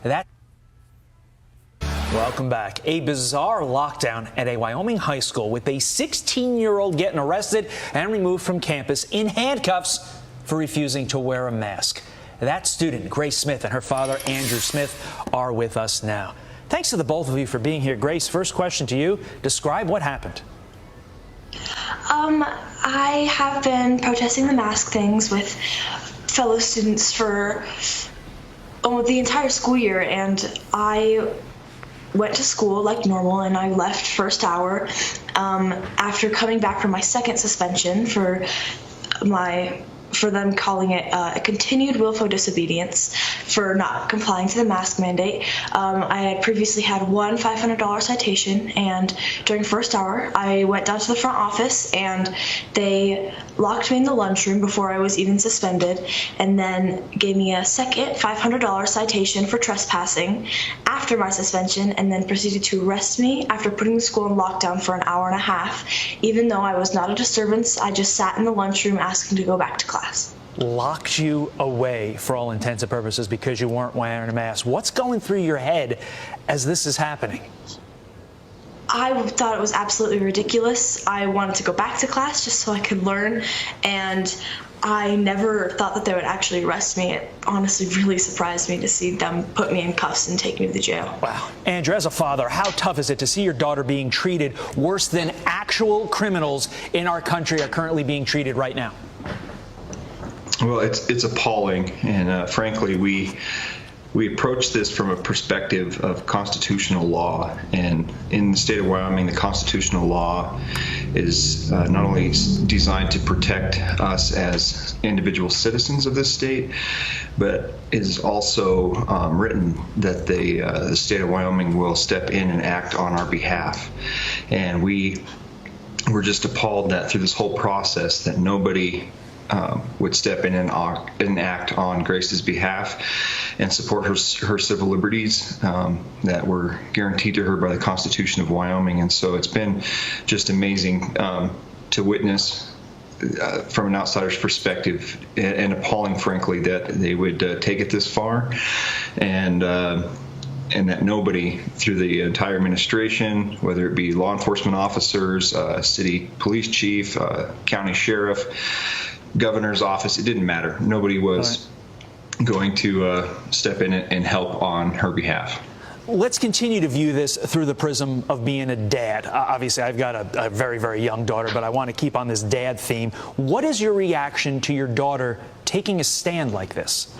That Welcome back. A bizarre lockdown at a Wyoming high school with a 16-year-old getting arrested and removed from campus in handcuffs for refusing to wear a mask. That student, Grace Smith, and her father, Andrew Smith, are with us now. Thanks to the both of you for being here. Grace, first question to you. Describe what happened. I have been protesting the mask things with fellow students for the entire school year, and I went to school like normal, and I left first hour after coming back from my second suspension for them calling it a continued willful disobedience for not complying to the mask mandate. I had previously had one $500 citation, and during first hour I went down to the front office and they locked me in the lunchroom before I was even suspended, and then gave me a second $500 citation for trespassing after my suspension, and then proceeded to arrest me after putting the school in lockdown for an hour and a half. Even though I was not a disturbance, I just sat in the lunchroom asking to go back to class. Locked you away for all intents and purposes because you weren't wearing a mask. What's going through your head as this is happening? I thought it was absolutely ridiculous. I wanted to go back to class just so I could learn, and I never thought that they would actually arrest me. It honestly really surprised me to see them put me in cuffs and take me to the jail. Wow. Andrew, as a father, how tough is it to see your daughter being treated worse than actual criminals in our country are currently being treated right now? Well, it's appalling, and frankly, we approach this from a perspective of constitutional law. And in the state of Wyoming, the constitutional law is not only designed to protect us as individual citizens of this state, but is also written that the state of Wyoming will step in and act on our behalf. And we're just appalled that through this whole process that nobody would step in and act on Grace's behalf and support her civil liberties that were guaranteed to her by the Constitution of Wyoming. And so it's been just amazing to witness from an outsider's perspective, and appalling, frankly, that they would take it this far, and that nobody through the entire administration, whether it be law enforcement officers, city police chief, county sheriff, governor's office, it didn't matter. Nobody was going to step in and help on her behalf. Let's continue to view this through the prism of being a dad. Obviously, I've got a very, very young daughter, but I want to keep on this dad theme. What is your reaction to your daughter taking a stand like this?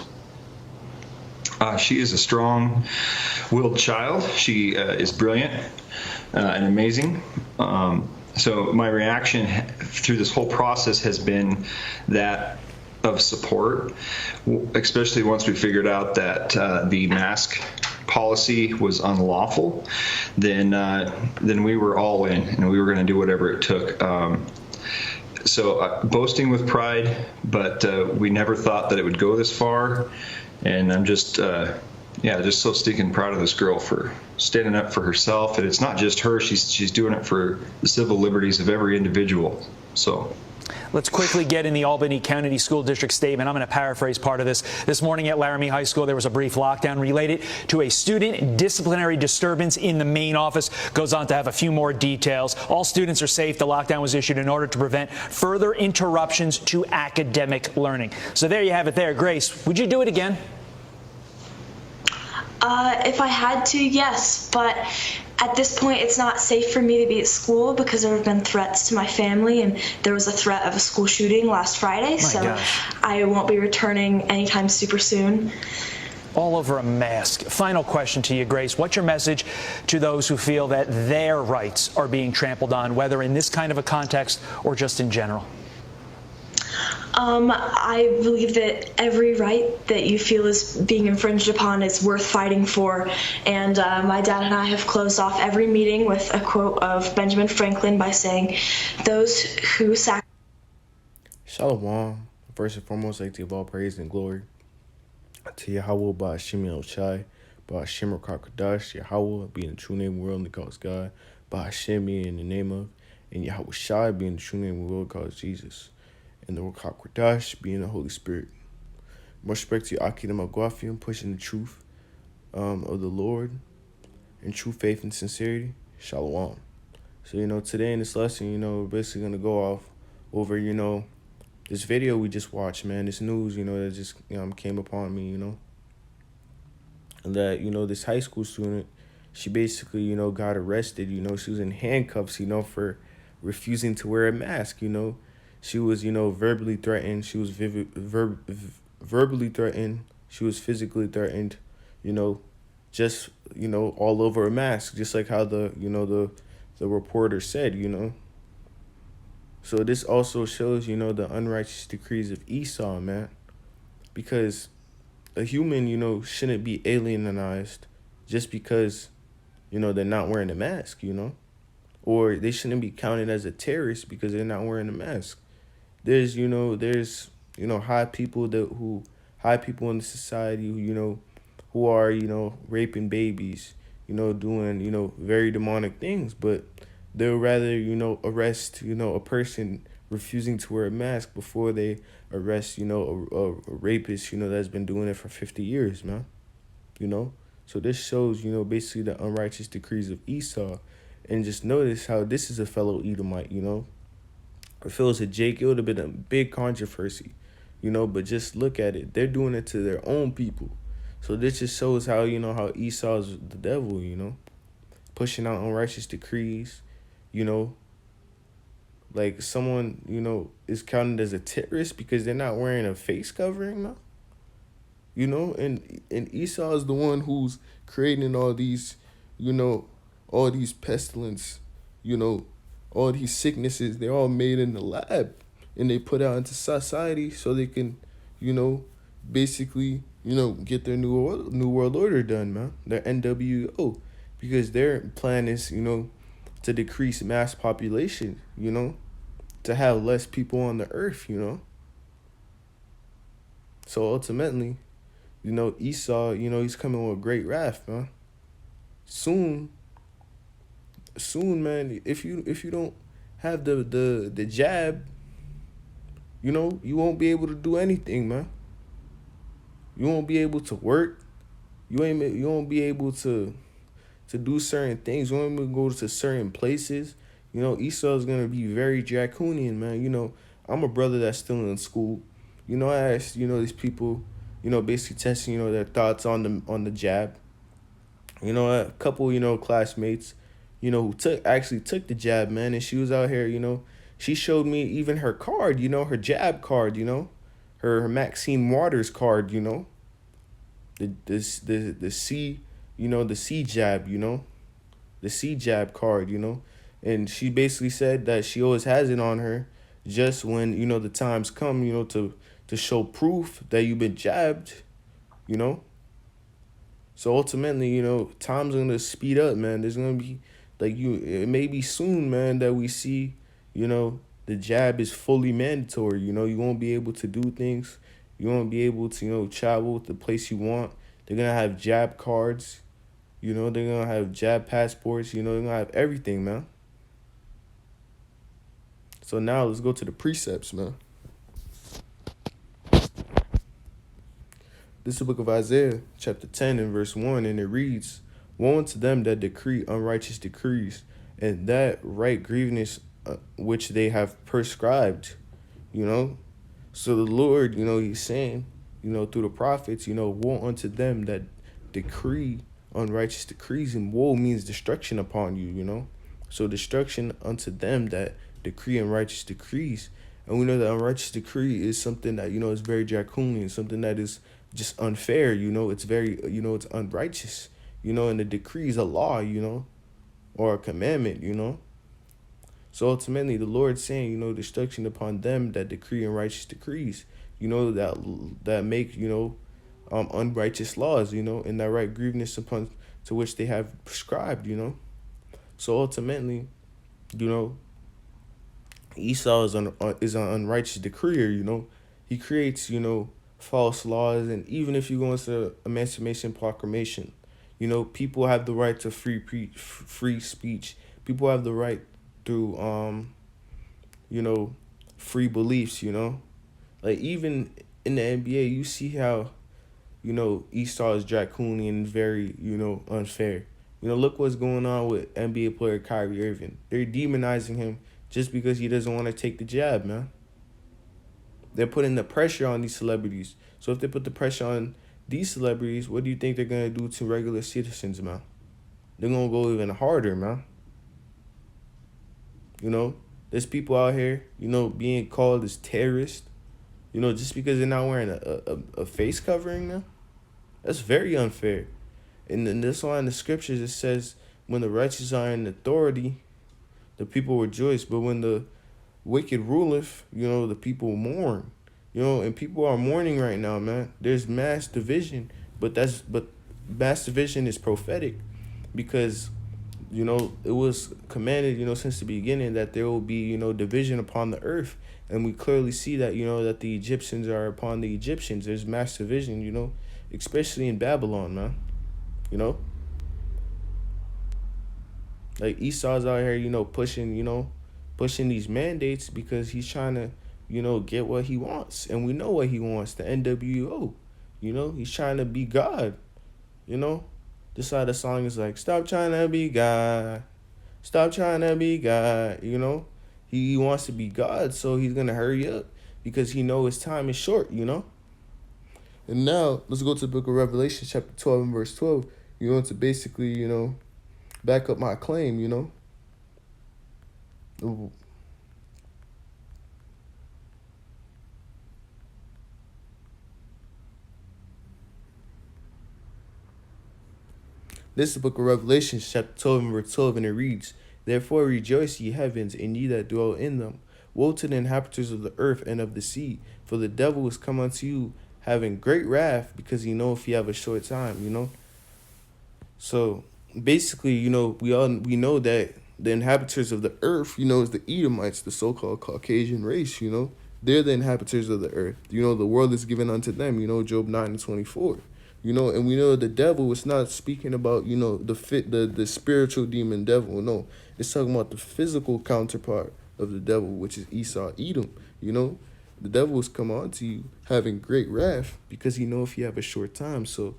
She is a strong-willed child. She is brilliant and amazing. So my reaction through this whole process has been that of support, especially once we figured out that the mask policy was unlawful. Then we were all in, and we were going to do whatever it took. So boasting with pride, but we never thought that it would go this far. And I'm just so stinking proud of this girl for standing up for herself. And it's not just her; she's doing it for the civil liberties of every individual. So. Let's quickly get in the Albany County School District statement. I'm going to paraphrase part of this. This morning at Laramie High School, there was a brief lockdown related to a student disciplinary disturbance in the main office. Goes on to have a few more details. All students are safe. The lockdown was issued in order to prevent further interruptions to academic learning. So there you have it there. Grace, would you do it again? If I had to, yes, but at this point it's not safe for me to be at school because there have been threats to my family, and there was a threat of a school shooting last Friday, I won't be returning anytime super soon. All over a mask. Final question to you, Grace. What's your message to those who feel that their rights are being trampled on, whether in this kind of a context or just in general? I believe that every right that you feel is being infringed upon is worth fighting for, and my dad and I have closed off every meeting with a quote of Benjamin Franklin by saying, "Those who Shalom. First and foremost, I give all praise and glory to Yahweh by Hashem Eloshai, by Hashem Rakakadash, Yahweh being the true name of the world and the cause God, by Hashem being in the name of, and Yahweh Shai being the true name of the world cause Jesus, and the Ruach HaKodesh being the Holy Spirit. Much respect to Akeem Agwafian pushing the truth of the Lord in true faith and sincerity. Shalom. So, today in this lesson, we're basically going to go off over, this video we just watched, man, this news, that just, came upon me, that, this high school student, she basically, got arrested, she was in handcuffs, for refusing to wear a mask, She was, verbally threatened. She was verbally threatened. She was physically threatened, just, all over a mask, just like how the reporter said, So this also shows, the unrighteous decrees of Esau, man, because a human, shouldn't be alienized just because, they're not wearing a mask, or they shouldn't be counted as a terrorist because they're not wearing a mask. There's high people high people in the society who are, raping babies, doing, very demonic things, but they'll rather, arrest, a person refusing to wear a mask before they arrest, a rapist, that's been doing it for 50 years, man. So this shows, basically the unrighteous decrees of Esau. And just notice how this is a fellow Edomite, If it was a Jake, it would have been a big controversy, but just look at it. They're doing it to their own people. So this just shows how, how Esau's the devil, pushing out unrighteous decrees, like someone, is counted as a terrorist because they're not wearing a face covering now. And Esau is the one who's creating all these, all these pestilence, all these sicknesses. They're all made in the lab and they put out into society so they can, basically, get their new world order done, man. Their NWO, because their plan is, to decrease mass population, to have less people on the earth, So ultimately, Esau, he's coming with great wrath, man. Soon, man, if you don't have the jab, you won't be able to do anything, man. You won't be able to work. You won't be able to do certain things. You won't be able to go to certain places. Esau is gonna be very draconian, man. I'm a brother that's still in school. I asked, these people, basically testing, their thoughts on the jab. A couple, classmates, who actually took the jab, man, and she was out here, she showed me even her card, her jab card, her Maxine Waters card, the C, the C jab, the C jab card, and she basically said that she always has it on her just when, the times come, to show proof that you've been jabbed, So ultimately, time's going to speed up, man. There's going to be, it may be soon, man, that we see, the jab is fully mandatory. You won't be able to do things. You won't be able to, travel to the place you want. They're going to have jab cards. They're going to have jab passports. They're going to have everything, man. So now let's go to the precepts, man. This is the book of Isaiah, chapter 10 and verse 1, and it reads, "Woe unto them that decree unrighteous decrees, and that right grievousness which they have prescribed." So the Lord, he's saying, through the prophets, woe unto them that decree unrighteous decrees, and woe means destruction upon you, So destruction unto them that decree unrighteous decrees. And we know that unrighteous decree is something that, is very draconian, something that is just unfair, it's very, it's unrighteous, and the decree is a law, or a commandment, So ultimately the Lord's saying, destruction upon them that decree unrighteous decrees, that make, unrighteous laws, and that right grievousness upon to which they have prescribed, So ultimately, Esau is an unrighteous decreer, He creates, false laws, and even if you go into Emancipation Proclamation, people have the right to free speech. People have the right through free beliefs. Like even in the NBA, you see how Esau is draconian and very, unfair. Look what's going on with NBA player Kyrie Irving. They're demonizing him just because he doesn't want to take the jab, man. They're putting the pressure on these celebrities. So if they put the pressure on these celebrities, what do you think they're going to do to regular citizens, man? They're going to go even harder, man. There's people out here, being called as terrorists, just because they're not wearing a face covering now. That's very unfair. And then this line in the scriptures, it says, when the righteous are in authority, the people rejoice. But when the wicked ruleth, the people mourn. And people are mourning right now, man. There's mass division, but mass division is prophetic because, it was commanded, since the beginning that there will be, division upon the earth. And we clearly see that, that the Egyptians are upon the Egyptians. There's mass division, especially in Babylon, man. Like Esau's out here, pushing these mandates because he's trying to, get what he wants. And we know what he wants, the NWO. He's trying to be God. This how the song is like, stop trying to be God. Stop trying to be God. He wants to be God, so he's going to hurry up because he knows his time is short, And now, let's go to the book of Revelation, chapter 12 and verse 12, to basically, back up my claim, This is the book of Revelation, chapter 12 and verse 12, and it reads, Therefore rejoice, ye heavens, and ye that dwell in them. Woe to the inhabitants of the earth and of the sea, for the devil is come unto you, having great wrath, because he knoweth he have a short time, So basically, we know that the inhabitants of the earth, is the Edomites, the so-called Caucasian race, They're the inhabitants of the earth. The world is given unto them, Job 9 and 24. And we know the devil is not speaking about, the spiritual demon devil. No, it's talking about the physical counterpart of the devil, which is Esau, Edom. The devil has come on to you having great wrath because he know if you have a short time. So,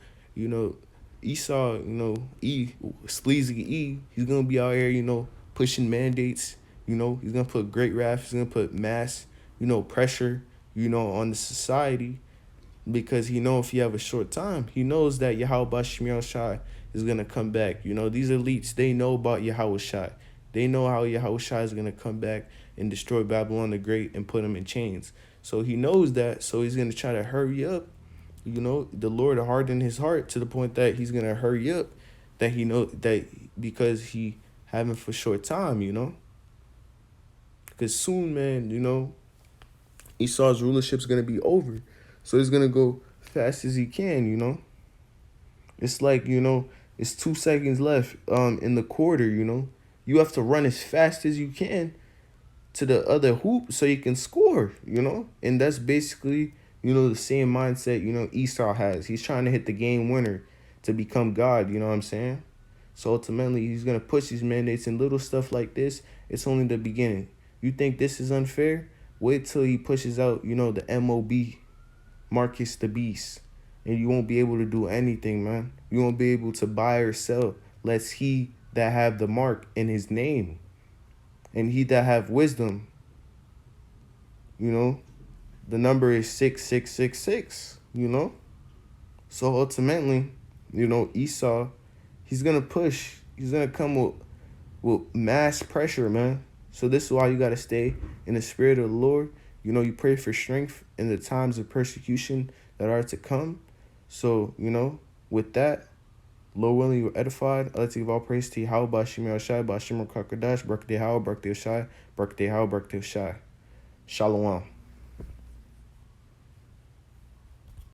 Esau, sleazy E, he's going to be out here, pushing mandates. He's going to put great wrath. He's going to put mass, pressure, on the society. Because he knows if you have a short time, he knows that Yahweh Shemiel Shai is going to come back. These elites, they know about Yahweh Shai. They know how Yahweh Shai is going to come back and destroy Babylon the Great and put him in chains. So he knows that. So he's going to try to hurry up. The Lord hardened his heart to the point that he's going to hurry up. That he know that because he having for short time, Because soon, man, Esau's rulership is going to be over. So he's going to go fast as he can, It's like, it's 2 seconds left in the quarter, You have to run as fast as you can to the other hoop so you can score, And that's basically, the same mindset, Esau has. He's trying to hit the game winner to become God, you know what I'm saying? So ultimately, he's going to push these mandates and little stuff like this. It's only the beginning. You think this is unfair? Wait till he pushes out, the MOB. Marcus the Beast, and you won't be able to do anything, man. You won't be able to buy or sell lest he that have the mark in his name and he that have wisdom, the number is 6666, So ultimately, Esau, he's going to push. He's going to come with mass pressure, man. So this is why you got to stay in the spirit of the Lord. You pray for strength in the times of persecution that are to come. So, with that, Lord willing, you're edified. I'd like to give all praise to Yahweh, Bashim Shai, Bashim Kakadash, Barak Dehaw, Barak Shai, Barak Dehaw, Barak Shai. Shalom.